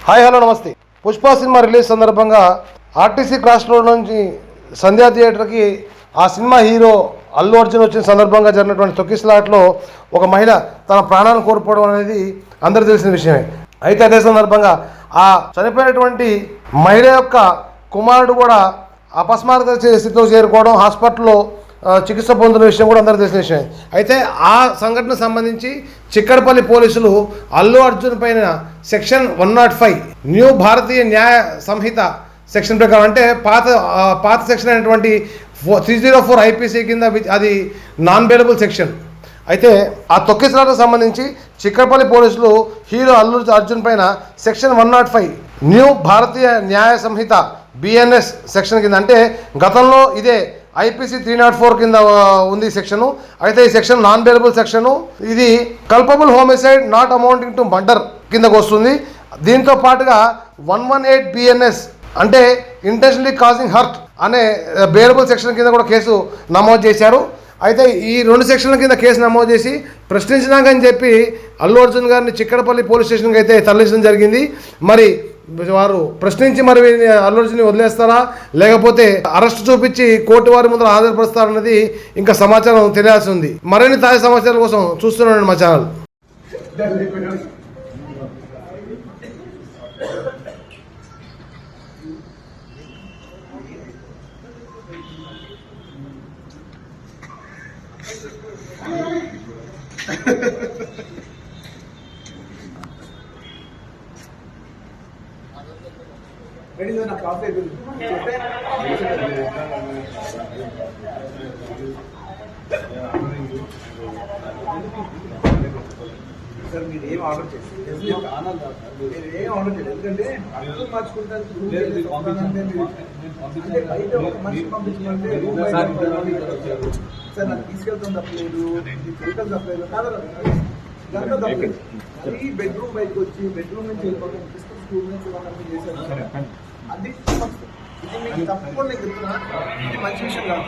Hi hello నమస్తే. Pushpa cinema release సందర్భంగా RTC cross road నుంచి సంధ్యా థియేటర్కి ఆ సినిమా హీరో అల్లు అర్జున్ వచ్చిన సందర్భంగా జరిగినటువంటి తొక్కిసలాట్లో ఒక మహిళ తన ప్రాణాలను కోల్పోవడం అనేది అందరికీ తెలిసిన విషయమే. అయితే అదే సందర్భంగా ఆ చనిపోయినటువంటి మహిళ యొక్క కుమారుడు కూడా అపస్మారక స్థితిలో చేరుకోవడం, హాస్పిటల్లో చికిత్స పొందిన విషయం కూడా అందరికీ తెలిసిన విషయం. అయితే ఆ సంఘటనకు సంబంధించి చిక్కడపల్లి పోలీసులు అల్లు అర్జున్ పైన సెక్షన్ 105 న్యూ భారతీయ న్యాయ సంహిత సెక్షన్ ప్రకారం, అంటే పాత సెక్షన్ అయినటువంటి 304 ఐపీసీ కింద అది నాన్ బెయిలబుల్ సెక్షన్. అయితే ఆ తొక్కిసలాటకు సంబంధించి చిక్కడపల్లి పోలీసులు హీరో అల్లు అర్జున్ పైన సెక్షన్ 105 న్యూ భారతీయ న్యాయ సంహిత బిఎన్ఎస్ సెక్షన్ కింద, అంటే గతంలో ఇదే ఐపీసీ 304 కింద ఉంది సెక్షను. అయితే ఈ సెక్షన్ నాన్ బెయిలబుల్ సెక్షను. ఇది culpable homicide not amounting to murder కిందకు వస్తుంది. దీంతో పాటుగా 118 బిఎన్ఎస్ అంటే ఇంటెన్షనలీ కాజింగ్ హర్ట్ అనే బెయిలబుల్ సెక్షన్ కింద కూడా కేసు నమోదు చేశారు. అయితే ఈ 2 సెక్షన్ల కింద కేసు నమోదు చేసి ప్రశ్నించినాకని చెప్పి అల్లు అర్జున్ గారిని చిక్కడపల్లి పోలీస్ స్టేషన్కి అయితే తరలించడం జరిగింది. మరి వారు ప్రశ్నించి మరి అల్లు అర్జున్ని వదిలేస్తారా, లేకపోతే అరెస్ట్ చూపించి కోర్టు వారి ముందర హాజరుపరుస్తారన్నది ఇంకా సమాచారం తెలియాల్సి ఉంది. మరిన్ని తాజా సమాచారాల కోసం చూస్తున్నాను మా ఛానల్. సార్ మీరు ఏం ఆర్డర్ చేయండి, ఏం ఆర్డర్ చేయండి, ఎందుకంటే అర్థం మార్చుకుంటారు. బయట ఒక మనిషి పంపించమంటే సార్ నాకు తీసుకెళ్తాం తప్పలేదు, వెహికల్ తప్పలేదు, దాంట్లో తప్పలేదు. అది బెడ్రూమ్ బయటకు వచ్చి బెడ్రూమ్ నుంచి వెళ్ళిపోతాం, స్కూల్ నుంచి వాళ్ళని చేశారు. అది ఇది మీకు తప్పకుండా చెప్తున్నా, ఇది మంచి విషయం కాదు.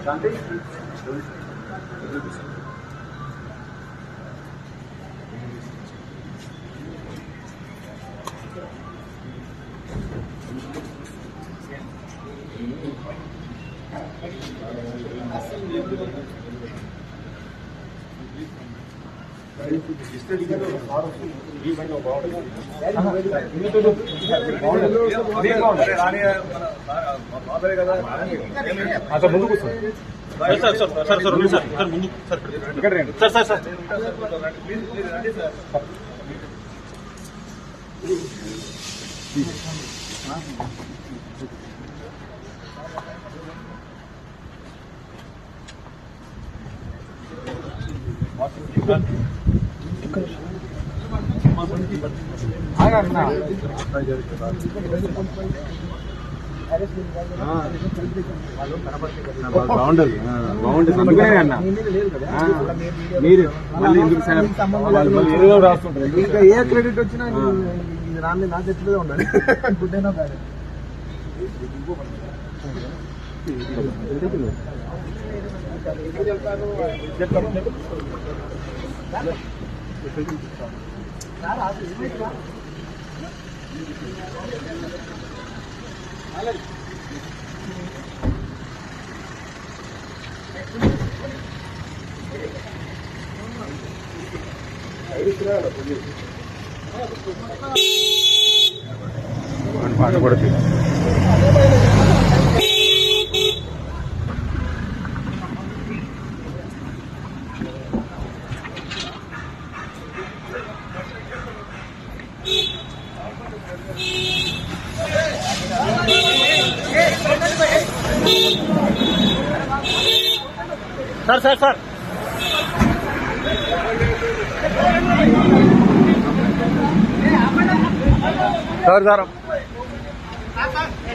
శాంతి ముందు కూర్చోండి sir. Sir sir sir sir ముందు సార్ ఇక్కడ రండి సార్. సార్ సార్ ప్లీజ్ రండి సార్. బాగుండదు అందుకనే అన్న మీరు మళ్ళీ ఎందుకు రాస్తుంటారు. ఇంకా ఏ క్రెడిట్ వచ్చినా రాని నా చెట్లుగా ఉండాలి. గుడ్డైనా కాదు. పాట కూడా Hey! Sir sir sir sir sir